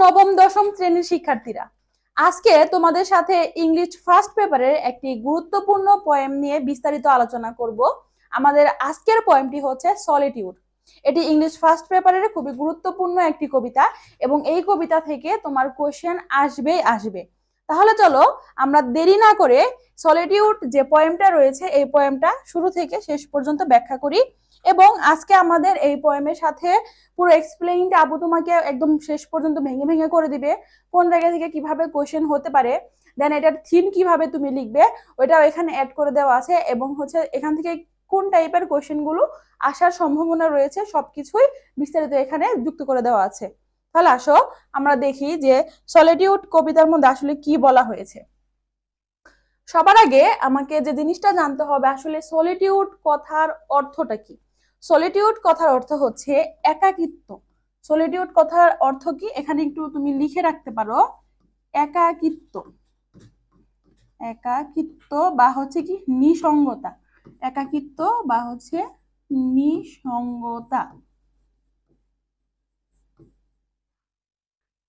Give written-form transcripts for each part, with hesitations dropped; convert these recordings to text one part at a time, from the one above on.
নবম দশম শ্রেণীর শিক্ষার্থীরা, আজকে তোমাদের সাথে ইংলিশ ফার্স্ট পেপারের একটি গুরুত্বপূর্ণ পয়েম নিয়ে বিস্তারিত আলোচনা করব। আমাদের আজকের পয়েমটি হচ্ছে সলিটিউড। এটি ইংলিশ ফার্স্ট পেপারের খুবই গুরুত্বপূর্ণ একটি কবিতা এবং এই কবিতা থেকে তোমার কোশ্চেন আসবেই আসবে। তাহলে চলো আমরা দেরি না করে সলিটিউড যে পয়েমটা রয়েছে এই পয়েমটা শুরু থেকে শেষ পর্যন্ত ব্যাখ্যা করি এবং আজকে আমাদের এই পয়েমের সাথে পুরো এক্সপ্লেইনটা আপু তোমাকে একদম শেষ পর্যন্ত ভেঙে ভেঙে করে দিবে, কোন জায়গা থেকে কিভাবে কোশ্চেন হতে পারে, দেন এটার থিম কিভাবে তুমি লিখবে ওইটাও এখানে অ্যাড করে দেওয়া আছে এবং হচ্ছে এখান থেকে কোন টাইপের কোশ্চেন গুলো আসার সম্ভাবনা রয়েছে সবকিছুই বিস্তারিত এখানে যুক্ত করে দেওয়া আছে। তাহলে আসো আমরা দেখি যে সলিটিউড কবিতার মধ্যে আসলে কি বলা হয়েছে। সবার আগে আমাকে যে জিনিসটা জানতে হবে আসলে সলিটিউড কথার অর্থটা কি। সলিটিউড কথার অর্থ হচ্ছে একাকিত্ব। সলিটিউড কথার অর্থ কি এখানে একটু তুমি লিখে রাখতে পারো, একাকিত্ব। একাকিত্ব বা হচ্ছে কি নিসঙ্গতা, একাকিত্ব বা হচ্ছে নিসঙ্গতা।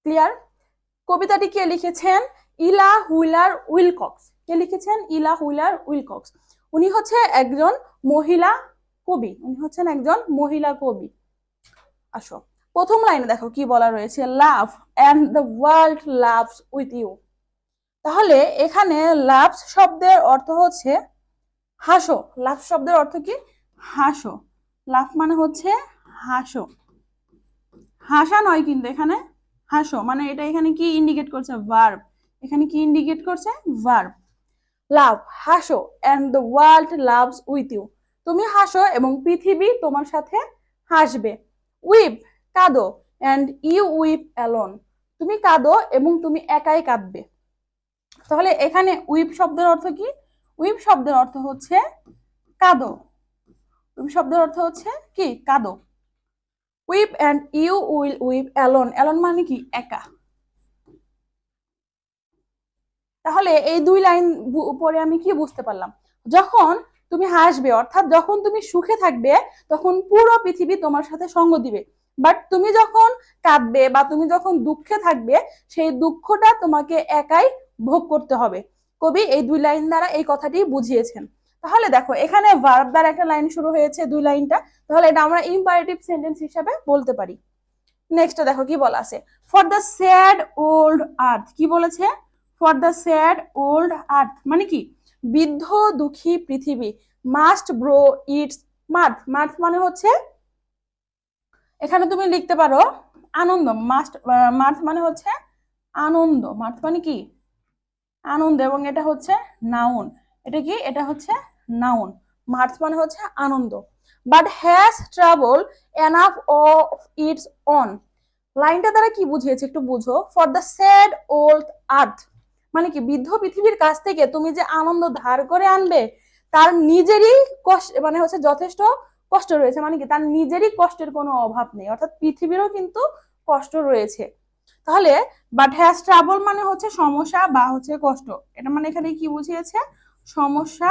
ক্লিয়ার? কবিতাটি কে লিখেছেন? ইলা হুইলার উইলকক্স। কে লিখেছেন? ইলা হুইলার উইলকক্স। উনি হচ্ছে একজন মহিলা কবি, উনি হচ্ছেন একজন মহিলা কবি। আসো প্রথম লাইনে দেখো কি বলা রয়েছে, laugh and the world laughs with you. তাহলে এখানে লাভস শব্দের অর্থ হচ্ছে হাসো। লাভ শব্দের অর্থ কি? হাসো। লাভ মানে হচ্ছে হাসো, হাসা নয় কিন্তু এখানে হাসো, মানে এটা এখানে কি ইন্ডিকেট করছে? ভার্ব। এখানে কি ইন্ডিকেট করছে? ভার্ব। লাভ হাসো and the world laughs with you. তুমি হাসো এবং পৃথিবী তোমার সাথে হাসবে। উইপ কাঁদো এন্ড ইউ উইপ অ্যালোন। তুমি কাঁদো এবং তুমি একাই কাঁদবে। তাহলে এখানে উইপ শব্দের অর্থ কি? উইপ শব্দের অর্থ হচ্ছে কাঁদো। উইপ শব্দের অর্থ হচ্ছে কি? কাঁদো। Weep and you will weep alone. Alone মানে কি? একা। তাহলে এই দুই লাইন পরে আমি কি বুঝতে পারলাম? যখন তুমি হাসবে অর্থাৎ যখন তুমি সুখে থাকবে তখন পুরো পৃথিবী তোমার সাথে সঙ্গ দিবে, বাট তুমি যখন কাঁদবে বা তুমি যখন দুঃখে থাকবে সেই দুঃখটা তোমাকে একাই ভোগ করতে হবে। কবি এই দুই লাইন দ্বারা এই কথাটি বুঝিয়েছেন। তাহলে দেখো এখানে ভার্ব দ্বারা একটা লাইন শুরু হয়েছে, দুই লাইনটা, তাহলে এটা আমরা ইম্পারেটিভ সেন্টেন্স হিসাবে বলতে পারি। নেক্সট দেখো কি বলা আছে, ফর দ্য স্যাড ওল্ড আর্থ। কি বলেছে? For the sad old earth মানে কি? বৃদ্ধ দুঃখী পৃথিবী মাস্ট ব্রো ইটস মার্থ। মার্থ মানে হচ্ছে এখানে তুমি লিখতে পারো আনন্দ। মাস্ট মার্থ মানে হচ্ছে আনন্দ। মার্থ মানে কি? আনন্দ এবং এটা হচ্ছে নাউন। এটা কি? এটা হচ্ছে নাউন। মার্থ মানে হচ্ছে আনন্দ। But has trouble enough of its own. লাইনটা দ্বারা কি বুঝিয়েছে একটু বুঝো। For the sad old earth মানে কি? বৃদ্ধ পৃথিবীর কাছ থেকে তুমি যে আনন্দ ধার করে আনবে তার নিজেরই কষ্ট, মানে হচ্ছে যথেষ্ট কষ্ট রয়েছে। মানে কি? তার নিজেরই কষ্টের কোনো অভাব নেই, অর্থাৎ পৃথিবীরও কিন্তু কষ্ট রয়েছে। তাহলে বাট হ্যাজ ট্রাবল মানে হচ্ছে সমস্যা বা হচ্ছে কষ্ট। এটা মানে এখানে কি বুঝিয়েছে? সমস্যা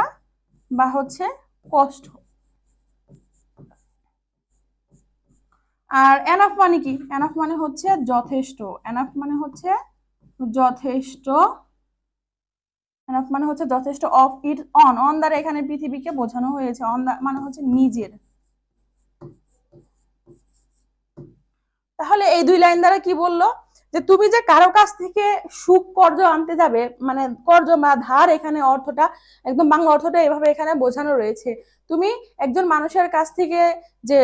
বা হচ্ছে কষ্ট। আর এনাফ মানে কি? এনাফ মানে হচ্ছে যথেষ্ট। এনাফ মানে হচ্ছে যথেষ্ট। এনাফ মানে হচ্ছে যথেষ্ট। অফ ইট অন, অন দ্বারা এখানে পৃথিবীকে বোঝানো হয়েছে। অন মানে হচ্ছে নিজের। তাহলে এই দুই লাইন দ্বারা কি বললো? যে তুমি যে কারো কাছ থেকে সুখ কর্জ আনতে যাবে, মানে কর্জ বা ধার, এখানে অর্থটা একদম বাংলা অর্থটা এভাবে এখানে বোঝানো রয়েছে। তুমি একজন মানুষের কাছ থেকে যে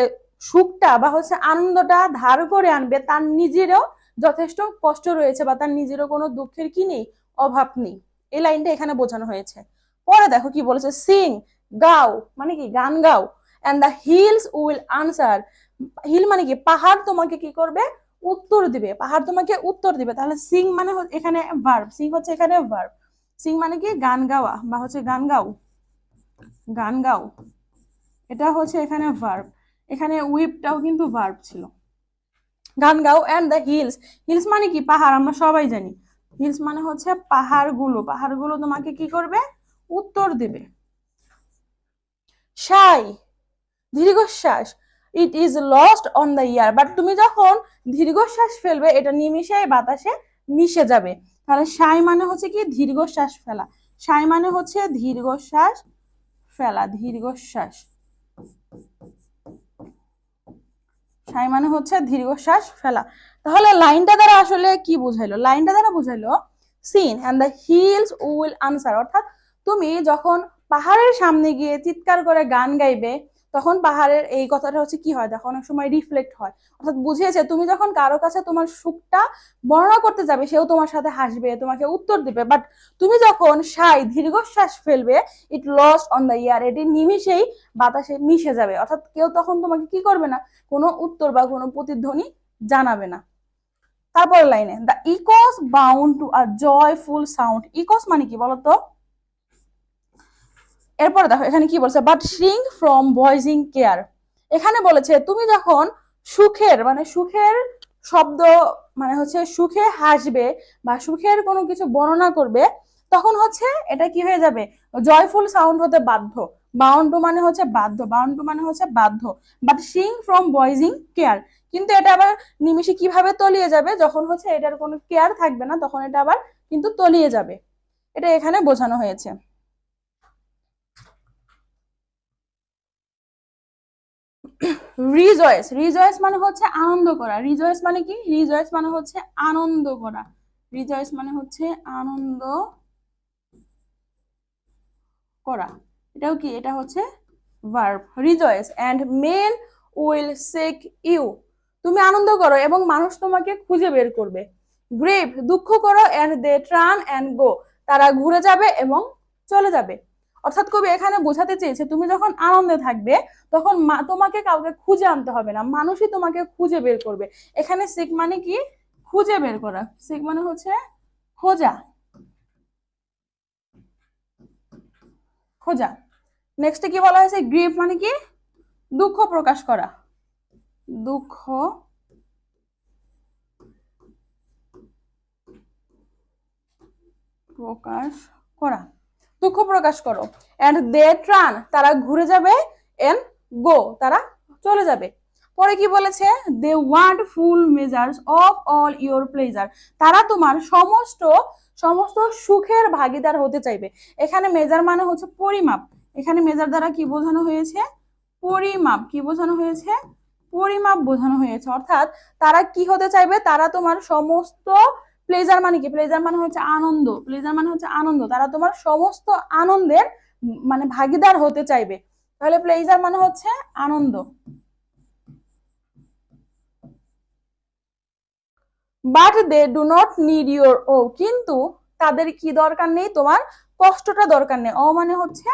সুখটা বা হচ্ছে আনন্দটা ধার করে আনবে তার নিজেরও যথেষ্ট কষ্ট রয়েছে বা তার নিজেরও কোনো দুঃখের কি নেই? অভাব নেই। এই লাইনটা এখানে বোঝানো হয়েছে। পরে দেখো কি বলেছে, সিং গাও মানে কি? গান গাও। And the hills will answer. Hill মানে কি? পাহাড় তোমাকে কি করবে? উত্তর দিবে। পাহাড় তোমাকে উত্তর দিবে। তাহলে সিং মানে এখানে ভার্ব। সিং হচ্ছে এখানে ভার্ব। সিং মানে কি? গান গাওয়া বা হচ্ছে গান গাও। গান গাও এটা হচ্ছে এখানে ভার্ব। এখানে উইপটাও কিন্তু ভার্ব ছিল। গান গাও। এন্ড দ্য হিলস, হিলস মানে কি? পাহাড়, আমরা সবাই জানি। হিলস মানে হচ্ছে পাহাড়গুলো। পাহাড়গুলো তোমাকে কি করবে? উত্তর দিবে। সাই দীর্ঘশ্বাস। It is lost on the year. But তুমি যখন দীর্ঘশ্বাস ফেলবে এটা নিমিষেই বাতাসে মিশে যাবে। তাহলে সাই মানে হচ্ছে কি দীর্ঘশ্বাস ফেলা, সাই মানে হচ্ছে দীর্ঘশ্বাস ফেলা, দীর্ঘশ্বাস, সাই মানে হচ্ছে দীর্ঘশ্বাস ফেলা। তাহলে লাইনটা দ্বারা আসলে কি বুঝাইলো? লাইনটা দ্বারা বুঝাইলো sing and the hills will answer, অর্থাৎ তুমি যখন পাহাড়ের সামনে গিয়ে চিৎকার করে গান গাইবে তখন পাহাড়ের এই কথাটা হচ্ছে কি হয় দেখো, অনেক সময় রিফ্লেক্ট হয়। অর্থাৎ বুঝিয়েছে তুমি যখন কারো কাছে তোমার সুখটা বর্ণনা করতে যাবে সেও তোমার সাথে হাসবে, তোমাকে উত্তর দিবে। বাট তুমি যখন সাই দীর্ঘশ্বাস ফেলবে, ইট লস্ট অন দ্য ইয়ার, এটি নিমিষেই বাতাসে মিশে যাবে। অর্থাৎ কেউ তখন তোমাকে কি করবে না, কোনো উত্তর বা কোনো প্রতিধ্বনি জানাবে না। তারপর লাইনে the echoes bound to a joyful sound, echoes মানে কি বলতো? এরপরে দেখো এখানে কি বলছে, but shrink from voicing care. এখানে বলেছে তুমি যখন সুখের মানে সুখের শব্দ মানে হচ্ছে সুখে হাসবে বা সুখের কোনো কিছু বর্ণনা করবে তখন হচ্ছে এটা কি হয়ে যাবে, জয়ফুল সাউন্ড হতে বাধ্য। বাউন্ড টু মানে হচ্ছে বাধ্য, বাউন্ড টু মানে হচ্ছে বাধ্য। But shrink from voicing care, কিন্তু এটা আবার নিমিষে কিভাবে তলিয়ে যাবে, যখন হচ্ছে এটার কোনো কেয়ার থাকবে না তখন এটা আবার কিন্তু তলিয়ে যাবে। এটা এখানে বোঝানো হয়েছে। রিজয়েস, রিজয়েস মানে হচ্ছে আনন্দ করা। রিজয়েস মানে কি? রিজয়েস মানে হচ্ছে আনন্দ করা। রিজয়েস মানে হচ্ছে আনন্দ করা। এটাও কি? এটা হচ্ছে verb. Rejoice and men will seek you, তুমি আনন্দ করো এবং মানুষ তোমাকে খুঁজে বের করবে। গ্রেভ, দুঃখ করো, and they turn and go, তারা ঘুরে যাবে এবং চলে যাবে। অর্থাৎ কবি এখানে বোঝাতে চেয়েছে তুমি যখন আনন্দে থাকবে তখন তোমাকে কাউকে খুঁজে আনতে হবে না, মানুষই তোমাকে খুঁজে বের করবে। এখানে সিক মানে কি? খুঁজে বের করা। সিক মানে হচ্ছে খোঁজা, খোঁজা। নেক্সটে কি বলা হয়েছে? গ্রিভ মানে কি? দুঃখ প্রকাশ করা, দুঃখ প্রকাশ করা, দুঃখ প্রকাশ করো। এন্ড দে ট্রান, তারা ঘুরে যাবে। এন্ড গো, তারা চলে যাবে। পরে কি বলেছে? They want full measures of all your pleasure, তারা তোমার সমস্ত সমস্ত সুখের ভাগিদার হতে চাইবে। এখানে মেজার মানে হচ্ছে পরিমাপ, এখানে মেজার দ্বারা কি বোঝানো হয়েছে? পরিমাপ। কি বোঝানো হয়েছে? পরিমাপ বোঝানো হয়েছে। অর্থাৎ তারা কি হতে চাইবে? তারা তোমার সমস্ত, প্লেজার মানে কি? প্লেজার মানে হচ্ছে আনন্দ, প্লেজার মানে হচ্ছে আনন্দ, তারা তোমার সমস্ত আনন্দের মানে ভাগিদার হতে চাইবে। তাহলে প্লেজার মানে হচ্ছে আনন্দ। But they do not need your woe, কিন্তু তাদের কি দরকার নেই? তোমার কষ্টটা দরকার নেই। ও মানে হচ্ছে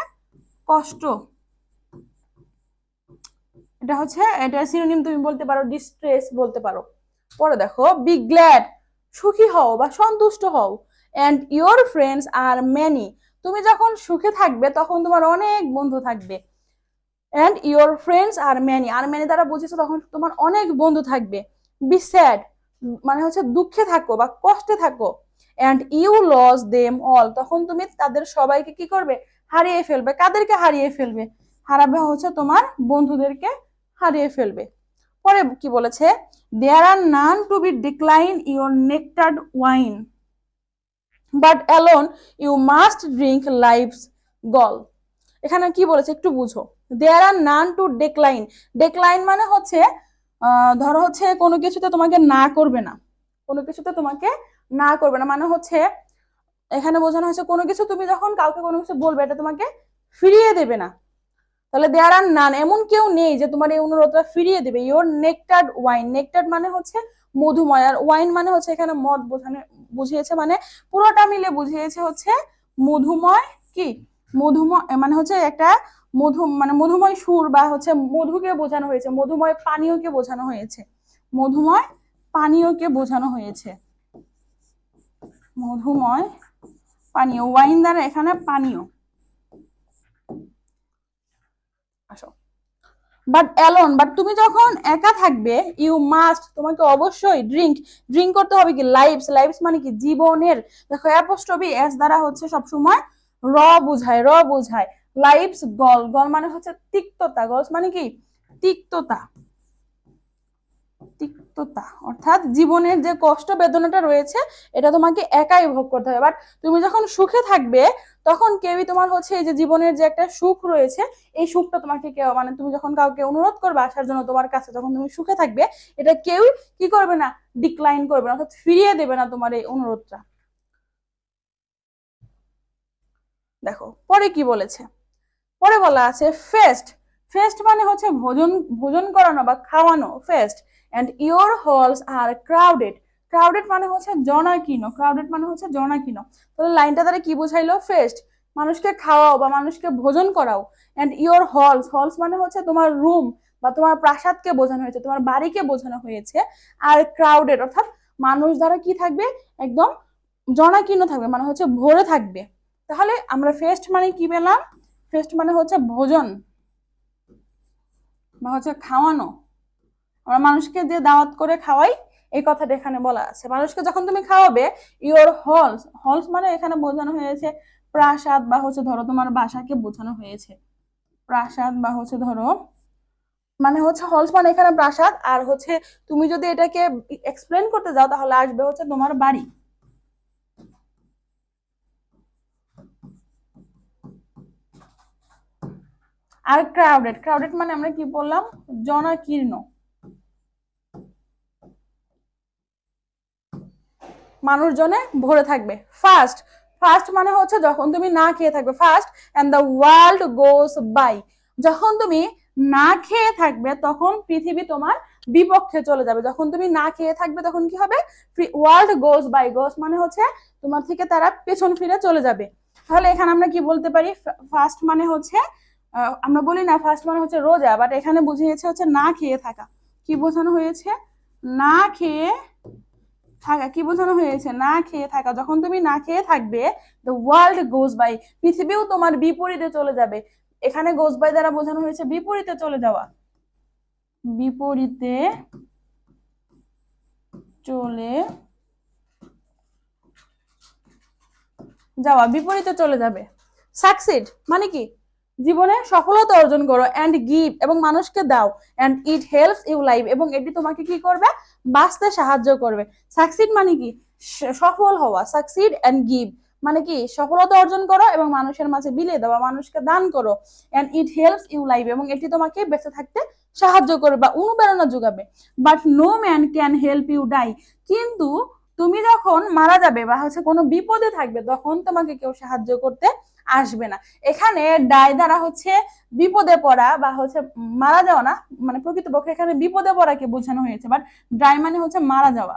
কষ্ট, এটা হচ্ছে এটা সিনোনিম তুমি বলতে পারো, ডিস্ট্রেস বলতে পারো। পরে দেখো বি গ্ল্যাড, সুখী হও বা সন্তুষ্ট হও। And your friends are many, তুমি যখন সুখে থাকবে তখন তোমার অনেক বন্ধু থাকবে। And your friends are many, are many দ্বারা বুঝেছো তখন তোমার অনেক বন্ধু থাকবে। বি স্যাড মানে হচ্ছে দুঃখে থাকো বা কষ্টে থাকো। And you lose them all, তখন তুমি তাদের সবাইকে কি করবে? হারিয়ে ফেলবে। কাদেরকে হারিয়ে ফেলবে? হারাবে হচ্ছে তোমার বন্ধুদেরকে হারিয়ে ফেলবে। পরে কি বলেছে? There are none to be decline your nectared wine, but alone you must drink life's gall. এখানে কি বলেছে একটু বুঝো। দেয়ার আর নান টু ডেক্লাইন, ডেক্লাইন মানে হচ্ছে ধরো হচ্ছে কোনো কিছুতে তোমাকে না করবে না, কোনো কিছুতে তোমাকে না করবে না মানে হচ্ছে এখানে বোঝানো হয়েছে কোনো কিছু তুমি যখন কাউকে কোনো কিছু বলবে এটা তোমাকে ফিরিয়ে দেবে না। তাহলে দেয়ার আর নান, এমন কেউ নেই যে তোমার এই অনুরোধটা ফিরিয়ে দেবে। ইওর নেক্টার্ড ওয়াইন, নেক্টার্ড মানে হচ্ছে মধুময়, আর ওয়াইন মানে হচ্ছে এখানে মদ বোঝানো বুঝিয়েছে, মানে পুরোটা মিলে বুঝিয়েছে হচ্ছে মধুময়। কি? মধুময় মানে হচ্ছে একটা মধু মানে মধুময় সুর বা হচ্ছে মধুকে বোঝানো হয়েছে, মধুময় পানীয়কে বোঝানো হয়েছে, মধুময় পানীয়কে বোঝানো হয়েছে, মধুময় পানীয়। ওয়াইন দ্বারা এখানে পানীয়। আসো। বাট অ্যালোন, বাট তুমি যখন একা থাকবে, ইউ মাস্ট, তোমাকে অবশ্যই ড্রিঙ্ক, ড্রিঙ্ক করতে হবে কি? লাইভস, লাইভস মানে কি? জীবনের। দেখো অ্যাপোস্ট্রফি এস দ্বারা হচ্ছে সবসময় র বুঝায়, র বুঝায়। লাইভস গল, গল মানে হচ্ছে তিক্ততা, গলস মানে কি? তিক্ততা। তিক্ততা অর্থাৎ জীবনের যে কষ্ট বেদনাটা রয়েছে এটা তোমাকে একাই ভোগ করতে হবে। বাট তুমি যখন সুখে থাকবে তখন কেউই তোমার হচ্ছে এই যে জীবনের যে একটা সুখ রয়েছে এই সুখটা তোমাকে কেউ মানে তুমি যখন কাউকে অনুরোধ করবে আসার জন্য তোমার কাছে, যখন তুমি সুখে থাকবে এটা কেউই কি করবে না, ডিক্লাইন করবে না, অর্থাৎ ফিরিয়ে দেবে না তোমার এই অনুরোধটা। দেখো পরে কি বলেছে, পরে বলা আছে ফেস্ট। ফেস্ট মানে হচ্ছে ভোজন, ভোজন করানো বা খাওয়ানো, feast. And your halls are crowded. Crowded মানে হচ্ছে জনাকীর্ণ, ক্রাউডেড মানে হচ্ছে জনাকীর্ণ। তাহলে লাইনটা দ্বারা কি বোঝাইলো, ফেস্ট মানুষকে খাওয়াও বা মানুষকে ভোজন করাও। এন্ড ইওর হলস, হলস মানে হচ্ছে তোমার রুম বা তোমার প্রাসাদকে বোঝানো হয়েছে, তোমার বাড়িকে বোঝানো হয়েছে। আর ক্রাউডেড অর্থাৎ মানুষ দ্বারা কি থাকবে, একদম জনাকীর্ণ থাকবে, মানে হচ্ছে ভরে থাকবে। তাহলে আমরা ফেস্ট মানে কি পেলাম, ফেস্ট মানে হচ্ছে ভোজন বা হচ্ছে খাওয়ানো। আমরা মানুষকে যে দাওয়াত করে খাওয়াই এই কথাটা এখানে বলা আছে। মানুষকে যখন তুমি খাওয়াবে, ইওর হলস, হলস মানে এখানে বোঝানো হয়েছে প্রাসাদ বা হচ্ছে ধরো তোমার বাসাকে বোঝানো হয়েছে। প্রাসাদ বা হচ্ছে ধরো মানে হচ্ছে হলস মানে এখানে প্রাসাদ, আর হচ্ছে তুমি যদি এটাকে এক্সপ্লেন করতে যাও তাহলে আসবে হচ্ছে তোমার বাড়ি। আর ক্রাউডেড, ক্রাউডেড মানে আমরা কি বললাম, জনাকীর্ণ, মানুষজনে ভরে থাকবে। ফার্স্ট, ফার্স্ট মানে হচ্ছে যখন তুমি না খেয়ে থাকবে, fast and the world goes by. যখন তুমি না খেয়ে থাকবে তখন পৃথিবী তোমার বিপক্ষে চলে যাবে। যখন তুমি না খেয়ে থাকবে তখন কি হবে, ওয়ার্ল্ড গোস বাই, গোস মানে হচ্ছে তোমার থেকে তারা পেছন ফিরে চলে যাবে। তাহলে এখানে আমরা কি বলতে পারি, ফার্স্ট মানে হচ্ছে আমরা বলি না ফার্স্ট মানে হচ্ছে রোজা, বাট এখানে বুঝিয়েছে হচ্ছে না খেয়ে থাকা। কি বোঝানো হয়েছে, না খেয়ে থাকা, কি বোঝানো হয়েছে, না খেয়ে থাকা। যখন তুমি না খেয়ে থাকবে, দ্য ওয়ার্ল্ড গোজ বাই, পৃথিবীও তোমার বিপরীতে চলে যাবে। এখানে গোজ বাই দ্বারা বোঝানো হয়েছে বিপরীতে চলে যাওয়া, বিপরীতে চলে যাওয়া, বিপরীতে চলে যাবে। সাকসিড মানে কি, জীবনে সফলতা অর্জন করো। এন্ড গিভ এবং মানুষকে দাও। And it helps you life এবং এটি তোমাকে কি করবে, বাঁচতে সাহায্য করবে। সাকসিড মানে কি, সফল হওয়া। সাকসিড এন্ড গিভ মানে কি, সফলতা অর্জন করো এবং মানুষের মাঝে বিলিয়ে দাও, মানুষকে দান করো। And it helps you life এবং এটি তোমাকে বেঁচে থাকতে সাহায্য করবে বা অনুপ্রেরণা যোগাবে। But no man can help you die, কিন্তু তুমি যখন মারা যাবে বা হচ্ছে কোনো বিপদে থাকবে তখন তোমাকে কেউ সাহায্য করতে আসবে না। এখানে ডাই দ্বারা হচ্ছে বিপদে পড়া বা হচ্ছে মারা যাওয়া না, মানে প্রকৃতপক্ষে এখানে বিপদে পড়াকে বোঝানো হয়েছে, বাট ডাই মানে হচ্ছে মারা যাওয়া।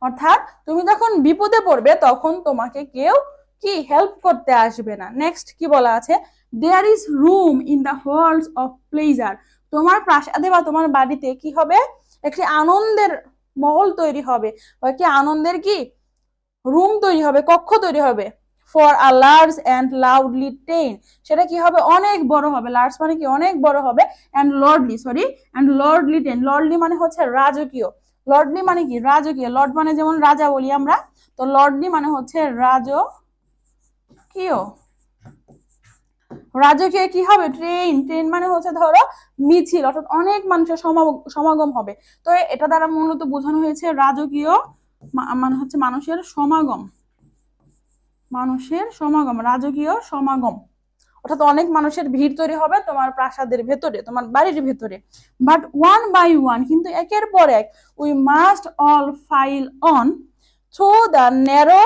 অর্থাৎ তুমি যখন বিপদে পড়বে তখন তোমাকে কেউ কি হেল্প করতে আসবে না। নেক্সট কি বলা আছে, there is room in the halls of pleasure. তোমার প্রাসাদে বা তোমার বাড়িতে কি হবে, একটি আনন্দের মহল তৈরি হবে বা একটি আনন্দের কি রুম তৈরি হবে, কক্ষ তৈরি হবে। For a large and loudly train, সেটা কি হবে, অনেক বড় হবে। লার্জ মানে কি অনেক বড় হবে। And lordly, sorry, and lordly train, lordly মানে হচ্ছে রাজকীয়। লর্ডলি মানে কি রাজকীয়, লর্ড মানে যেমন রাজা বলি আমরা, তো লর্ডলি মানে হচ্ছে রাজকীয়। রাজকীয় কি হবে, ট্রেন, ট্রেন মানে হচ্ছে ধরো মিছিল, অর্থাৎ অনেক মানুষের সমাগম হবে। তো এটা দ্বারা মূলত বোঝানো হয়েছে রাজকীয় মানে হচ্ছে মানুষের সমাগম, মানুষের সমাগম, রাজকীয় সমাগম, অর্থাৎ অনেক মানুষের ভিড় তৈরি হবে তোমার প্রাসাদের ভেতরে, তোমার বাড়ির ভেতরে। বাট ওয়ান বাই ওয়ান, কিন্তু একের পর এক, we must all file on through the narrow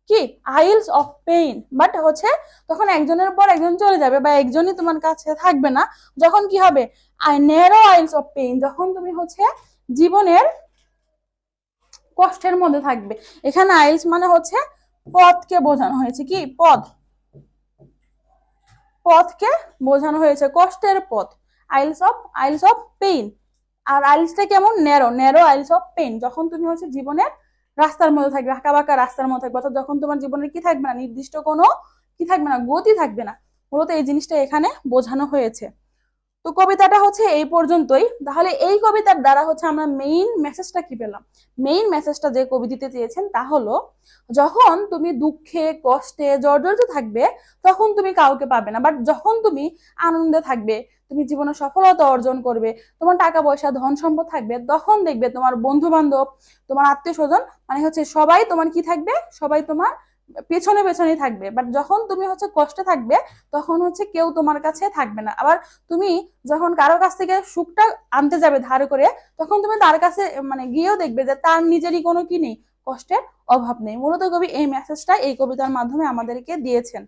কি আইলস অফ পেইন। বাট হচ্ছে তখন একজনের পর একজন চলে যাবে বা একজনই তোমার কাছে থাকবে না। যখন কি হবে, ন্যারো আইলস অফ পেইন, যখন তুমি হচ্ছে জীবনের কষ্টের মধ্যে থাকবে। এখানে আইলস মানে হচ্ছে পথকে বোঝানো হয়েছে, কি পথ, পথকে বোঝানো হয়েছে, কষ্টের পথ। আইলস অফ পেইন। আর আইলসটা কেমন, ন্যারো, ন্যারো আইলস অফ পেইন, যখন তুমি হচ্ছে জীবনের রাস্তার মধ্যে থাকবে, আঁকা বাঁকা রাস্তার মধ্যে থাকবে, অর্থাৎ যখন তোমার জীবনের কি থাকবে না, নির্দিষ্ট কোনো কি থাকবে না, গতি থাকবে না। মূলত এই জিনিসটা এখানে বোঝানো হয়েছে। তো কবিতাটা হচ্ছে এই পর্যন্তই। তাহলে এই কবিতার দ্বারা হচ্ছে আমরা মেইন মেসেজটা কি পেলাম? মেইন মেসেজটা যে কবি দিতে চেয়েছেন তা হলো, যখন তুমি দুঃখে কষ্টে জর্জরিত থাকবে তখন তুমি কাউকে পাবে না, বাট যখন তুমি আনন্দে থাকবে, তুমি জীবনে সফলতা অর্জন করবে, তোমার টাকা পয়সা ধন সম্পদ থাকবে, তখন দেখবে তোমার বন্ধু বান্ধব, তোমার আত্মীয় স্বজন, মানে হচ্ছে সবাই তোমার কি থাকবে, সবাই তোমার পেছনে পেছনেই থাকবে। বাট যখন তুমি হচ্ছে কষ্টে থাকবে তখন হচ্ছে কেউ তোমার কাছে থাকবে না। আবার তুমি যখন কারো কাছ থেকে সুখটা আনতে যাবে ধার করে, তখন তুমি তার কাছে মানে গিয়েও দেখবে যে তার নিজেরই কোনো কি নেই, কষ্টের অভাব নেই। মূলত কবি এই মেসেজটা এই কবিতার মাধ্যমে আমাদেরকে দিয়েছেন।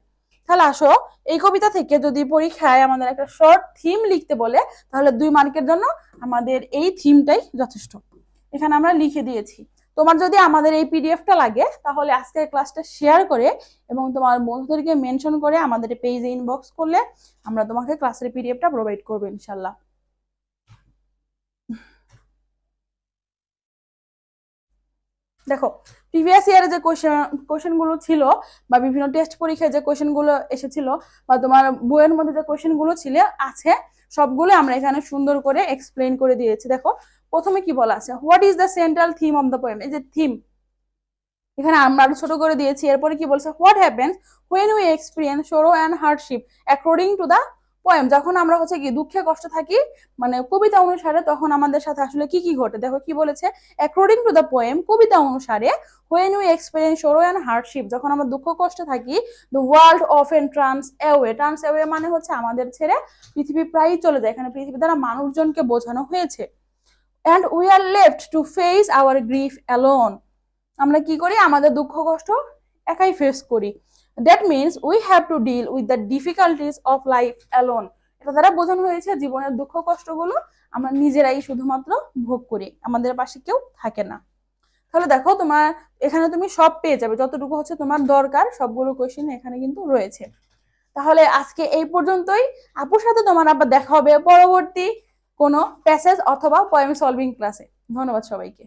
তাহলে আসো, এই কবিতা থেকে যদি পরীক্ষায় আমাদের একটা শর্ট থিম লিখতে বলে, তাহলে 2 মার্কের জন্য আমাদের এই থিমটাই যথেষ্ট। এখানে আমরা লিখে দিয়েছি। তোমার যদি আমাদের এই পিডিএফটা লাগে তাহলে আজকের ক্লাসটা শেয়ার করে এবং তোমার বন্ধুদেরকে মেনশন করে আমাদের পেজে ইনবক্স করলে আমরা তোমাকে ক্লাসের পিডিএফটা প্রোভাইড করবো ইনশাল্লাহ। দেখো, প্রিভিয়াস ইয়ারে যে কোশ্চেন গুলো ছিল বা বিভিন্ন টেস্ট পরীক্ষায় যে কোশ্চেন গুলো এসেছিল বা তোমার বইয়ের মধ্যে যে কোশ্চেন গুলো ছিল আছে, সবগুলো আমরা এখানে সুন্দর করে এক্সপ্লেন করে দিয়েছি। দেখো, প্রথমে কি বলা আছে, what is the central theme of the poem, এই যে থিম এখানে আমরা ছোট করে দিয়েছি। এরপরে কি বলছে, what happens when we experience sorrow and hardship according to the poem, যখন আমরা হচ্ছে কি দুঃখে কষ্ট থাকি মানে কবিতা অনুসারে, তখন আমাদের সাথে আসলে কি কি ঘটে। দেখো কি বলেছে, অ্যাকর্ডিং টু দা পোয়েম, কবিতা অনুসারে, when we experience sorrow and hardship, যখন আমরা দুঃখ কষ্ট থাকি, the world often trans away, trans away মানে হচ্ছে আমাদের ছেড়ে পৃথিবী প্রায়ই চলে যায়, এখানে পৃথিবী দ্বারা মানুষজনকে বোঝানো হয়েছে। And we are left to face our grief alone, আমরা কি করি, আমাদের দুঃখ কষ্ট একাই ফেস করি। That means we have to deal with the difficulties of life alone, এটা দ্বারা বোঝানো হয়েছে জীবনের দুঃখ কষ্টগুলো আমরা নিজেরাই শুধুমাত্র ভোগ করি, আমাদের পাশে কেউ থাকে না। তাহলে দেখো, তোমার এখানে তুমি সব পেয়ে যাবে, যতটুকু হচ্ছে তোমার দরকার সবগুলো কোয়েশ্চেন এখানে কিন্তু রয়েছে। তাহলে আজকে এই পর্যন্তই। আপুর সাথে তোমার আবার দেখা হবে পরবর্তী কোনো প্যাসেজ অথবা পোয়েম সলভিং ক্লাসে। ধন্যবাদ সবাইকে।